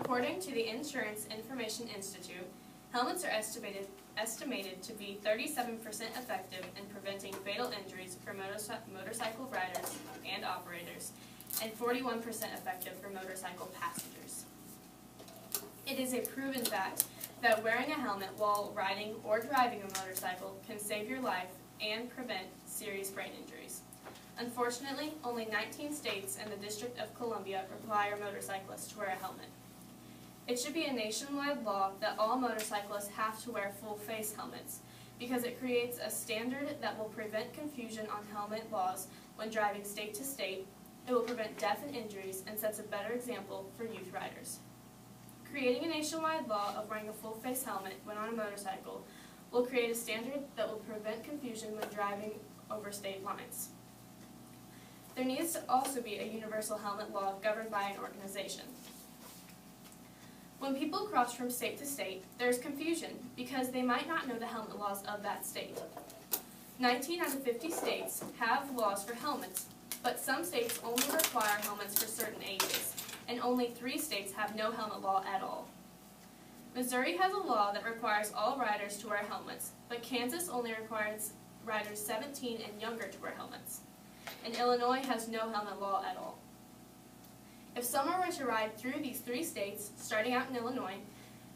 According to the Insurance Information Institute, helmets are estimated to be 37% effective in preventing fatal injuries for motorcycle riders and operators, and 41% effective for motorcycle passengers. It is a proven fact that wearing a helmet while riding or driving a motorcycle can save your life and prevent serious brain injuries. Unfortunately, only 19 states and the District of Columbia require motorcyclists to wear a helmet. It should be a nationwide law that all motorcyclists have to wear full-face helmets, because it creates a standard that will prevent confusion on helmet laws when driving state to state. It will prevent death and injuries and sets a better example for youth riders. Creating a nationwide law of wearing a full-face helmet when on a motorcycle will create a standard that will prevent confusion when driving over state lines. There needs to also be a universal helmet law governed by an organization. When people cross from state to state, there is confusion because they might not know the helmet laws of that state. 19 out of 50 states have laws for helmets, but some states only require helmets for certain ages, and only 3 states have no helmet law at all. Missouri has a law that requires all riders to wear helmets, but Kansas only requires riders 17 and younger to wear helmets. And Illinois has no helmet law at all. If someone were to ride through these 3 states, starting out in Illinois,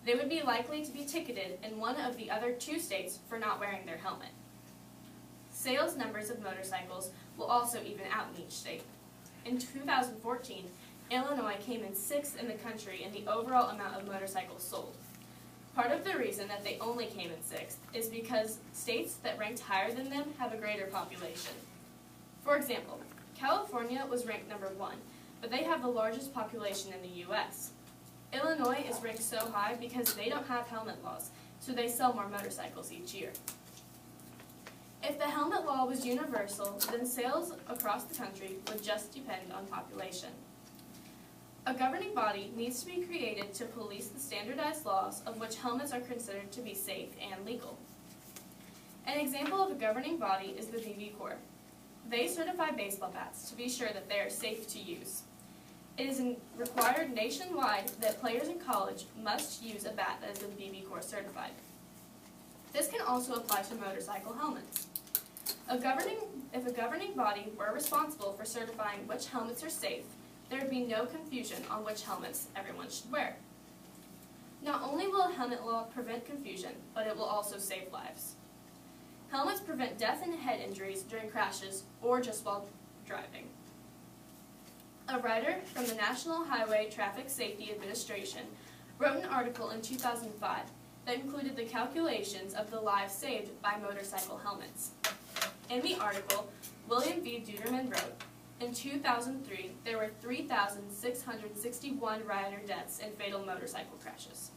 they would be likely to be ticketed in one of the other 2 states for not wearing their helmet. Sales numbers of motorcycles will also even out in each state. In 2014, Illinois came in 6th in the country in the overall amount of motorcycles sold. Part of the reason that they only came in 6th is because states that ranked higher than them have a greater population. For example, California was ranked number 1, but they have the largest population in the U.S. Illinois is ranked so high because they don't have helmet laws, so they sell more motorcycles each year. If the helmet law was universal, then sales across the country would just depend on population. A governing body needs to be created to police the standardized laws of which helmets are considered to be safe and legal. An example of a governing body is the BB Corps. They certify baseball bats to be sure that they are safe to use. It is required nationwide that players in college must use a bat that has been BB Corps certified. This can also apply to motorcycle helmets. If a governing body were responsible for certifying which helmets are safe, there would be no confusion on which helmets everyone should wear. Not only will a helmet law prevent confusion, but it will also save lives. Helmets prevent death and head injuries during crashes or just while driving. A writer from the National Highway Traffic Safety Administration wrote an article in 2005 that included the calculations of the lives saved by motorcycle helmets. In the article, William V. Duderman wrote, in 2003, there were 3,661 rider deaths in fatal motorcycle crashes.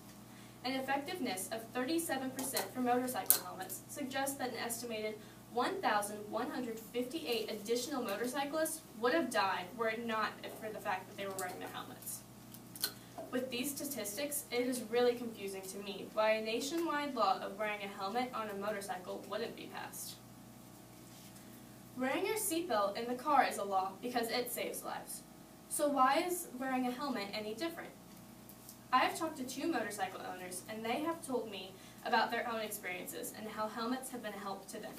An effectiveness of 37% for motorcycle helmets suggests that an estimated 1,158 additional motorcyclists would have died were it not for the fact that they were wearing their helmets. With these statistics, it is really confusing to me why a nationwide law of wearing a helmet on a motorcycle wouldn't be passed. Wearing your seatbelt in the car is a law because it saves lives. So why is wearing a helmet any different? I have talked to 2 motorcycle owners, and they have told me about their own experiences and how helmets have been a help to them.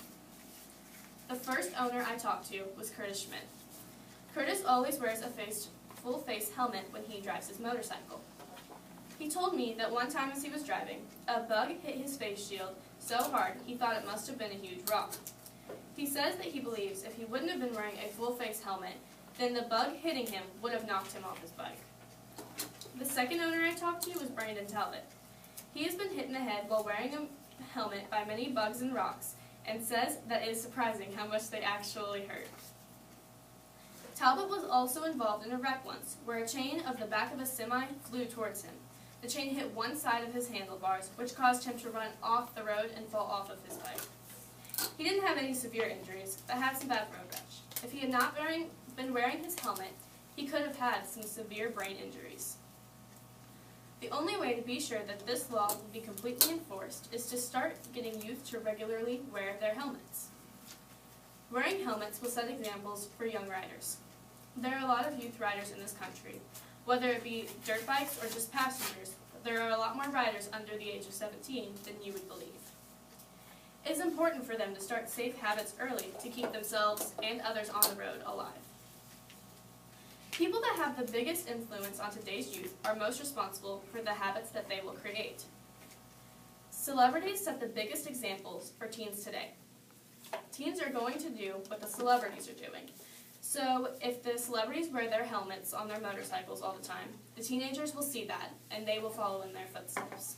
The first owner I talked to was Curtis Schmidt. Curtis always wears a full-face helmet when he drives his motorcycle. He told me that one time as he was driving, a bug hit his face shield so hard he thought it must have been a huge rock. He says that he believes if he wouldn't have been wearing a full-face helmet, then the bug hitting him would have knocked him off his bike. The second owner I talked to was Brandon Talbot. He has been hit in the head while wearing a helmet by many bugs and rocks, and says that it is surprising how much they actually hurt. Talbot was also involved in a wreck once, where a chain of the back of a semi flew towards him. The chain hit one side of his handlebars, which caused him to run off the road and fall off of his bike. He didn't have any severe injuries, but had some bad road rash. If he had not been wearing his helmet, he could have had some severe brain injuries. The only way to be sure that this law will be completely enforced is to start getting youth to regularly wear their helmets. Wearing helmets will set examples for young riders. There are a lot of youth riders in this country. Whether it be dirt bikes or just passengers, there are a lot more riders under the age of 17 than you would believe. It is important for them to start safe habits early to keep themselves and others on the road alive. People that have the biggest influence on today's youth are most responsible for the habits that they will create. Celebrities set the biggest examples for teens today. Teens are going to do what the celebrities are doing. So if the celebrities wear their helmets on their motorcycles all the time, the teenagers will see that and they will follow in their footsteps.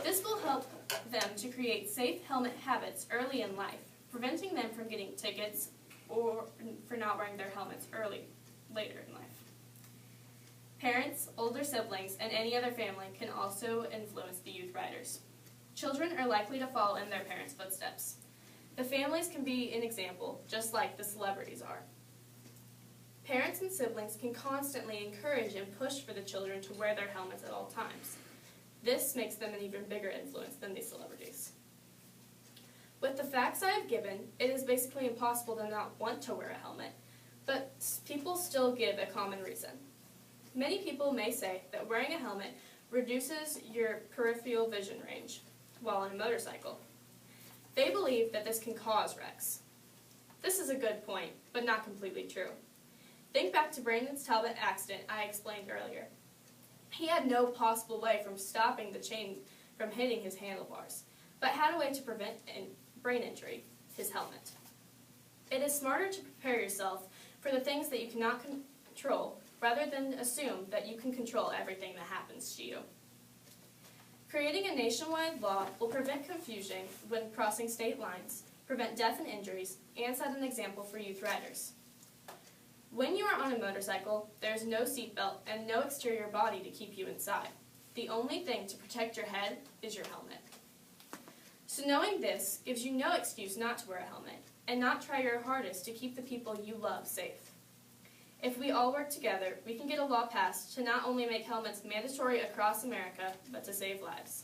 This will help them to create safe helmet habits early in life, preventing them from getting tickets or for not wearing their helmets later in life. Parents, older siblings, and any other family can also influence the youth riders. Children are likely to follow in their parents' footsteps. The families can be an example, just like the celebrities are. Parents and siblings can constantly encourage and push for the children to wear their helmets at all times. This makes them an even bigger influence than these celebrities. With the facts I have given, it is basically impossible to not want to wear a helmet, but people still give a common reason. Many people may say that wearing a helmet reduces your peripheral vision range while on a motorcycle. They believe that this can cause wrecks. This is a good point, but not completely true. Think back to Brandon's Talbot accident I explained earlier. He had no possible way from stopping the chain from hitting his handlebars, but had a way to prevent a brain injury, his helmet. It is smarter to prepare yourself for the things that you cannot control, rather than assume that you can control everything that happens to you. Creating a nationwide law will prevent confusion when crossing state lines, prevent death and injuries, and set an example for youth riders. When you are on a motorcycle, there is no seatbelt and no exterior body to keep you inside. The only thing to protect your head is your helmet. So knowing this gives you no excuse not to wear a helmet and not try your hardest to keep the people you love safe. If we all work together, we can get a law passed to not only make helmets mandatory across America, but to save lives.